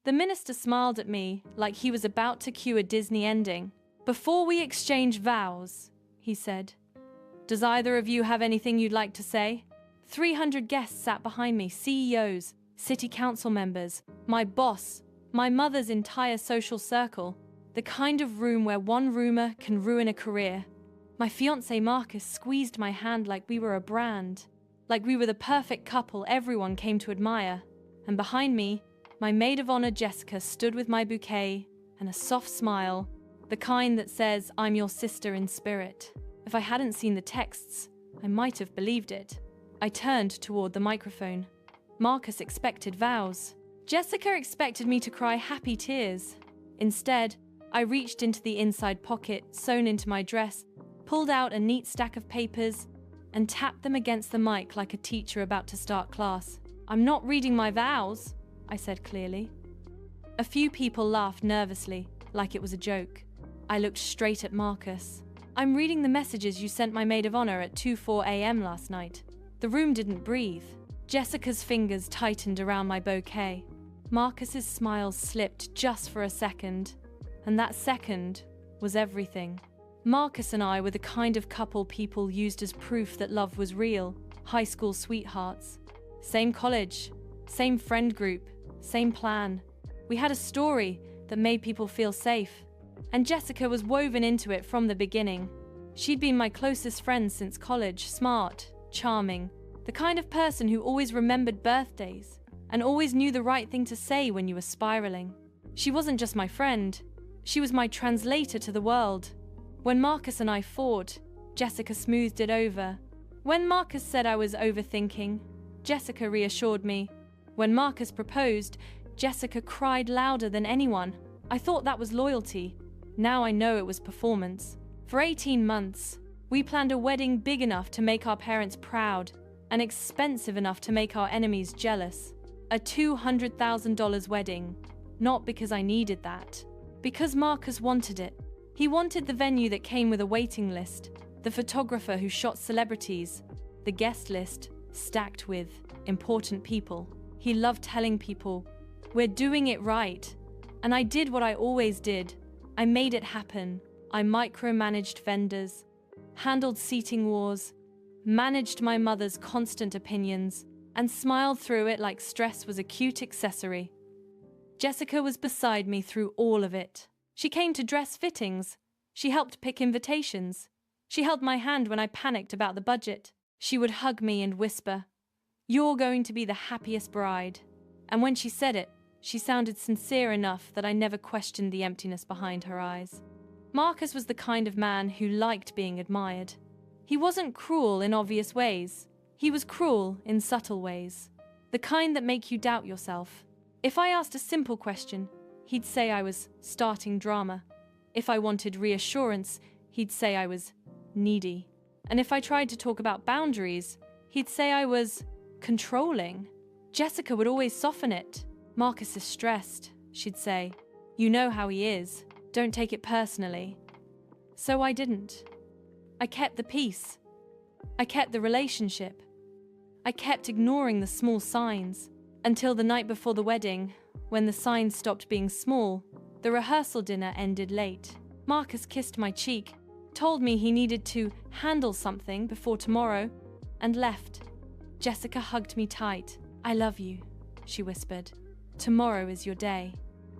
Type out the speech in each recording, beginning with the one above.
The minister smiled at me like he was about to cue a Disney ending. "Before we exchange vows," he said, "does either of you have anything you'd like to say?" 300 guests sat behind me, CEOs, city council members, my boss, my mother's entire social circle, the kind of room where one rumor can ruin a career. My fiancé Marcus squeezed my hand like we were a brand, like we were the perfect couple everyone came to admire. And behind me, my maid of honor Jessica stood with my bouquet and a soft smile, the kind that says, "I'm your sister in spirit." If I hadn't seen the texts, I might have believed it. I turned toward the microphone. Marcus expected vows. Jessica expected me to cry happy tears. Instead, I reached into the inside pocket, sewn into my dress, pulled out a neat stack of papers, and tapped them against the mic like a teacher about to start class. "I'm not reading my vows," I said clearly. A few people laughed nervously, like it was a joke. I looked straight at Marcus. "I'm reading the messages you sent my maid of honor at 2:04 a.m. last night." The room didn't breathe. Jessica's fingers tightened around my bouquet. Marcus's smile slipped just for a second, and that second was everything. Marcus and I were the kind of couple people used as proof that love was real. High school sweethearts. Same college, same friend group, same plan. We had a story that made people feel safe, and Jessica was woven into it from the beginning. She'd been my closest friend since college, smart, charming, the kind of person who always remembered birthdays and always knew the right thing to say when you were spiraling. She wasn't just my friend, she was my translator to the world. When Marcus and I fought, Jessica smoothed it over. When Marcus said I was overthinking, Jessica reassured me. When Marcus proposed, Jessica cried louder than anyone. I thought that was loyalty. Now I know it was performance. For 18 months, we planned a wedding big enough to make our parents proud and expensive enough to make our enemies jealous. A $200,000 wedding. Not because I needed that. Because Marcus wanted it. He wanted the venue that came with a waiting list, the photographer who shot celebrities, the guest list stacked with important people. He loved telling people, "We're doing it right." And I did what I always did. I made it happen. I micromanaged vendors, handled seating wars, managed my mother's constant opinions, and smiled through it like stress was a cute accessory. Jessica was beside me through all of it. She came to dress fittings. She helped pick invitations. She held my hand when I panicked about the budget. She would hug me and whisper, "You're going to be the happiest bride." And when she said it, she sounded sincere enough that I never questioned the emptiness behind her eyes. Marcus was the kind of man who liked being admired. He wasn't cruel in obvious ways. He was cruel in subtle ways. The kind that make you doubt yourself. If I asked a simple question, he'd say I was starting drama. If I wanted reassurance, he'd say I was needy. And if I tried to talk about boundaries, he'd say I was controlling. Jessica would always soften it. "Marcus is stressed," she'd say. "You know how he is. Don't take it personally." So I didn't. I kept the peace. I kept the relationship. I kept ignoring the small signs until the night before the wedding, when the signs stopped being small. The rehearsal dinner ended late. Marcus kissed my cheek, told me he needed to handle something before tomorrow, and left. Jessica hugged me tight. "I love you," she whispered. "Tomorrow is your day."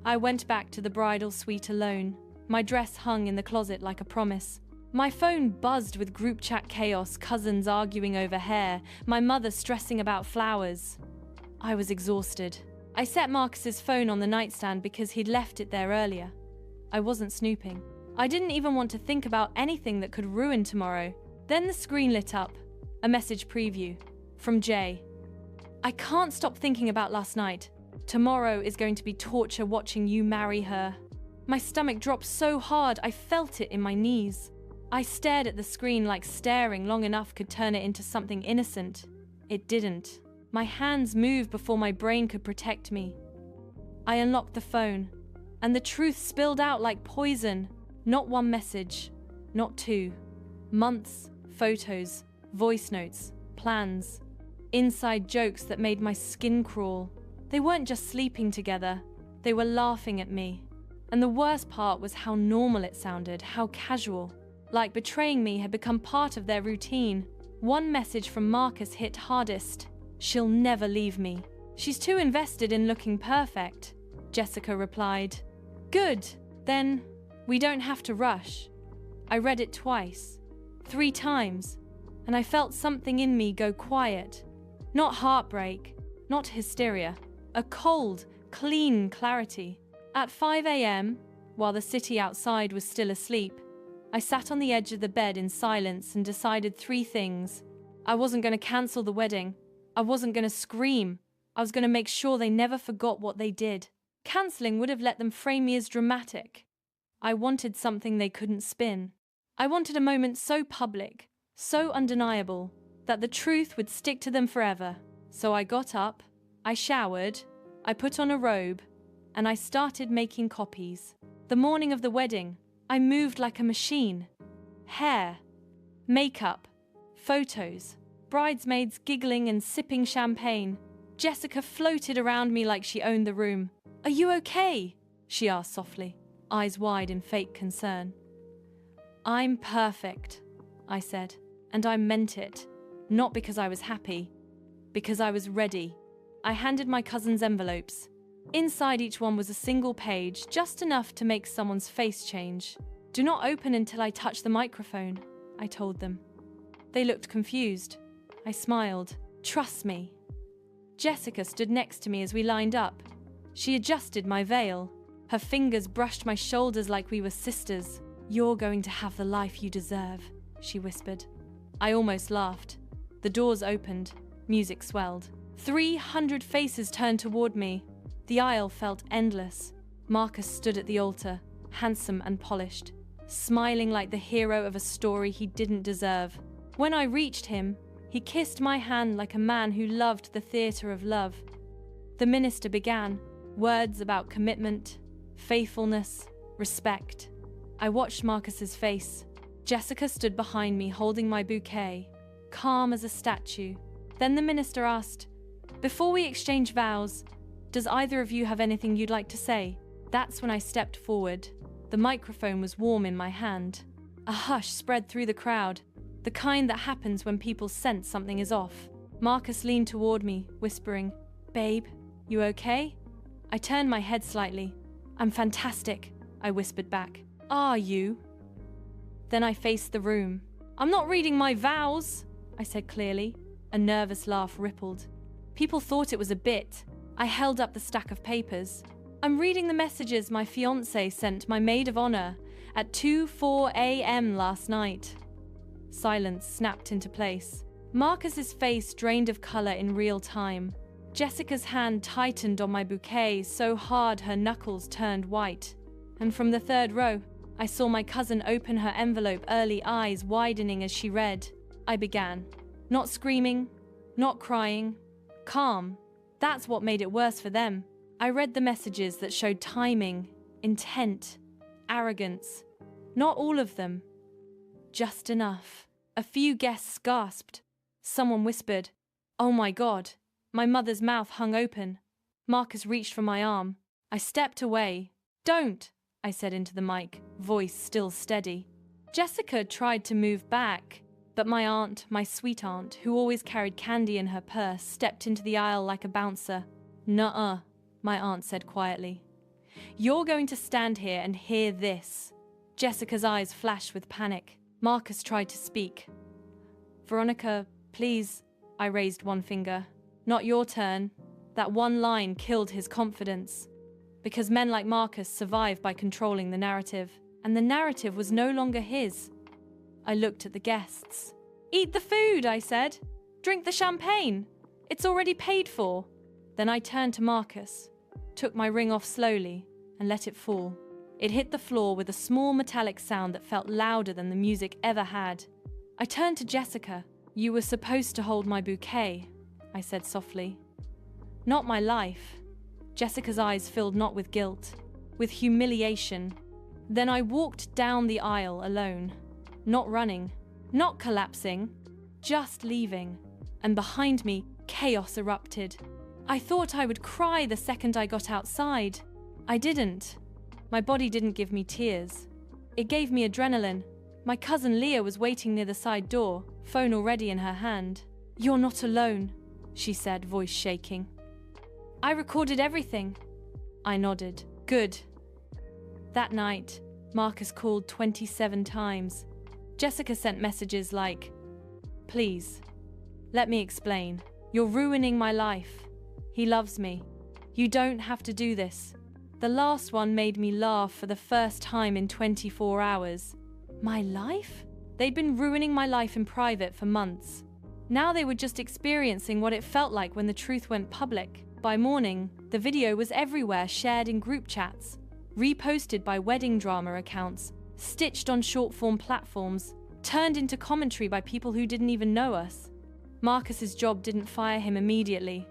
I went back to the bridal suite alone. My dress hung in the closet like a promise. My phone buzzed with group chat chaos, cousins arguing over hair, my mother stressing about flowers. I was exhausted. I set Marcus's phone on the nightstand because he'd left it there earlier. I wasn't snooping. I didn't even want to think about anything that could ruin tomorrow. Then the screen lit up. A message preview. From Jay. "I can't stop thinking about last night. Tomorrow is going to be torture watching you marry her." My stomach dropped so hard I felt it in my knees. I stared at the screen like staring long enough could turn it into something innocent. It didn't. My hands moved before my brain could protect me. I unlocked the phone, and the truth spilled out like poison. Not one message, not two. Months, photos, voice notes, plans, inside jokes that made my skin crawl. They weren't just sleeping together, They were laughing at me. And the worst part was how normal it sounded, how casual. Like betraying me had become part of their routine. One message from Marcus hit hardest. "She'll never leave me. She's too invested in looking perfect," Jessica replied. "Good, then we don't have to rush." I read it twice, 3 times, and I felt something in me go quiet. Not heartbreak, not hysteria, a cold, clean clarity. At 5 a.m., while the city outside was still asleep, I sat on the edge of the bed in silence and decided 3 things. I wasn't going to cancel the wedding. I wasn't going to scream. I was going to make sure they never forgot what they did. Canceling would have let them frame me as dramatic. I wanted something they couldn't spin. I wanted a moment so public, so undeniable, that the truth would stick to them forever. So I got up, I showered, I put on a robe, and I started making copies. The morning of the wedding, I moved like a machine. Hair, makeup, photos, bridesmaids giggling and sipping champagne. Jessica floated around me like she owned the room. "Are you okay?" she asked softly, eyes wide in fake concern. "I'm perfect," I said, and I meant it. Not because I was happy, because I was ready. I handed my cousins envelopes. Inside each one was a single page, just enough to make someone's face change. "Do not open until I touch the microphone," I told them. They looked confused. I smiled. "Trust me." Jessica stood next to me as we lined up. She adjusted my veil. Her fingers brushed my shoulders like we were sisters. "You're going to have the life you deserve," she whispered. I almost laughed. The doors opened. Music swelled. 300 faces turned toward me. The aisle felt endless. Marcus stood at the altar, handsome and polished, smiling like the hero of a story he didn't deserve. When I reached him, he kissed my hand like a man who loved the theater of love. The minister began, words about commitment, faithfulness, respect. I watched Marcus's face. Jessica stood behind me holding my bouquet, calm as a statue. Then the minister asked, "Before we exchange vows, does either of you have anything you'd like to say?" That's when I stepped forward. The microphone was warm in my hand. A hush spread through the crowd, the kind that happens when people sense something is off. Marcus leaned toward me, whispering, "Babe, you okay?" I turned my head slightly. "I'm fantastic," I whispered back. "Are you?" Then I faced the room. "I'm not reading my vows," I said clearly. A nervous laugh rippled. People thought it was a bit. I held up the stack of papers. "I'm reading the messages my fiancé sent my maid of honor at 2:04 a.m. last night." Silence snapped into place. Marcus's face drained of color in real time. Jessica's hand tightened on my bouquet so hard her knuckles turned white. And from the 3rd row, I saw my cousin open her envelope, early eyes widening as she read. I began. Not screaming, not crying, calm. That's what made it worse for them. I read the messages that showed timing, intent, arrogance. Not all of them. Just enough. A few guests gasped. Someone whispered, "Oh my God." My mother's mouth hung open. Marcus reached for my arm. I stepped away. "Don't," I said into the mic, voice still steady. Jessica tried to move back, but my aunt, my sweet aunt, who always carried candy in her purse, stepped into the aisle like a bouncer. "Nuh-uh," my aunt said quietly. "You're going to stand here and hear this." Jessica's eyes flashed with panic. Marcus tried to speak. "Veronica, please," I raised one finger. "Not your turn." That one line killed his confidence. Because men like Marcus survive by controlling the narrative. And the narrative was no longer his. I looked at the guests. "Eat the food," I said. "Drink the champagne. It's already paid for." Then I turned to Marcus, took my ring off slowly, and let it fall. It hit the floor with a small metallic sound that felt louder than the music ever had. I turned to Jessica. "You were supposed to hold my bouquet," I said softly. "Not my life." Jessica's eyes filled not with guilt, with humiliation. Then I walked down the aisle alone. Not running, not collapsing, just leaving. And behind me, chaos erupted. I thought I would cry the second I got outside. I didn't. My body didn't give me tears. It gave me adrenaline. My cousin Leah was waiting near the side door, phone already in her hand. "You're not alone," she said, voice shaking. "I recorded everything." I nodded. "Good." That night, Marcus called 27 times. Jessica sent messages like, "Please, let me explain. You're ruining my life. He loves me. You don't have to do this." The last one made me laugh for the first time in 24 hours. My life? They'd been ruining my life in private for months. Now they were just experiencing what it felt like when the truth went public. By morning, the video was everywhere, shared in group chats, reposted by wedding drama accounts, stitched on short-form platforms, turned into commentary by people who didn't even know us. Marcus's job didn't fire him immediately,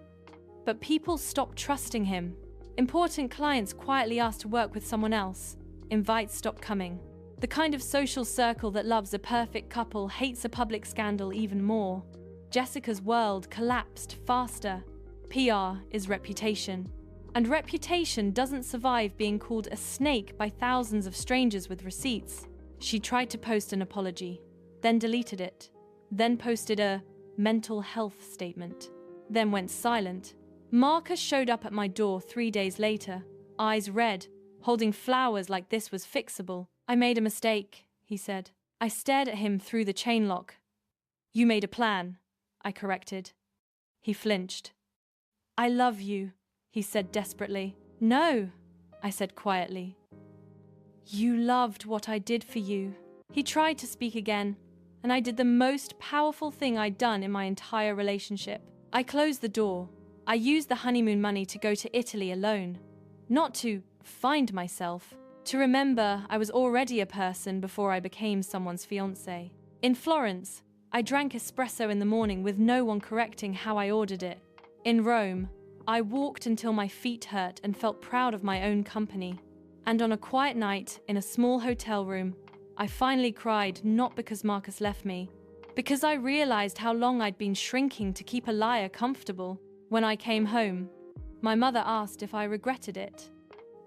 but people stopped trusting him. Important clients quietly asked to work with someone else. Invites stopped coming. The kind of social circle that loves a perfect couple hates a public scandal even more. Jessica's world collapsed faster. PR is reputation. And reputation doesn't survive being called a snake by thousands of strangers with receipts. She tried to post an apology, then deleted it, then posted a mental health statement, then went silent. Marcus showed up at my door 3 days later, eyes red, holding flowers like this was fixable. "I made a mistake," he said. I stared at him through the chain lock. "You made a plan," I corrected. He flinched. "I love you," he said desperately. "No," I said quietly. "You loved what I did for you." He tried to speak again, and I did the most powerful thing I'd done in my entire relationship. I closed the door. I used the honeymoon money to go to Italy alone. Not to find myself, to remember I was already a person before I became someone's fiancé. In Florence, I drank espresso in the morning with no one correcting how I ordered it. In Rome, I walked until my feet hurt and felt proud of my own company. And on a quiet night in a small hotel room, I finally cried, not because Marcus left me, because I realized how long I'd been shrinking to keep a liar comfortable. When I came home, my mother asked if I regretted it.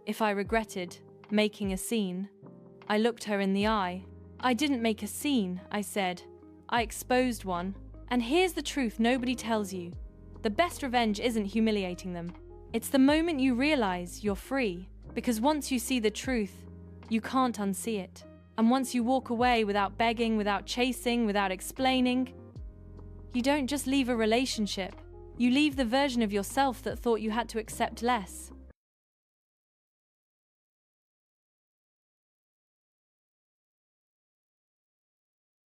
If I regretted making a scene. I looked her in the eye. "I didn't make a scene," I said. "I exposed one. And here's the truth nobody tells you. The best revenge isn't humiliating them. It's the moment you realize you're free. Because once you see the truth, you can't unsee it. And once you walk away without begging, without chasing, without explaining, you don't just leave a relationship. You leave the version of yourself that thought you had to accept less.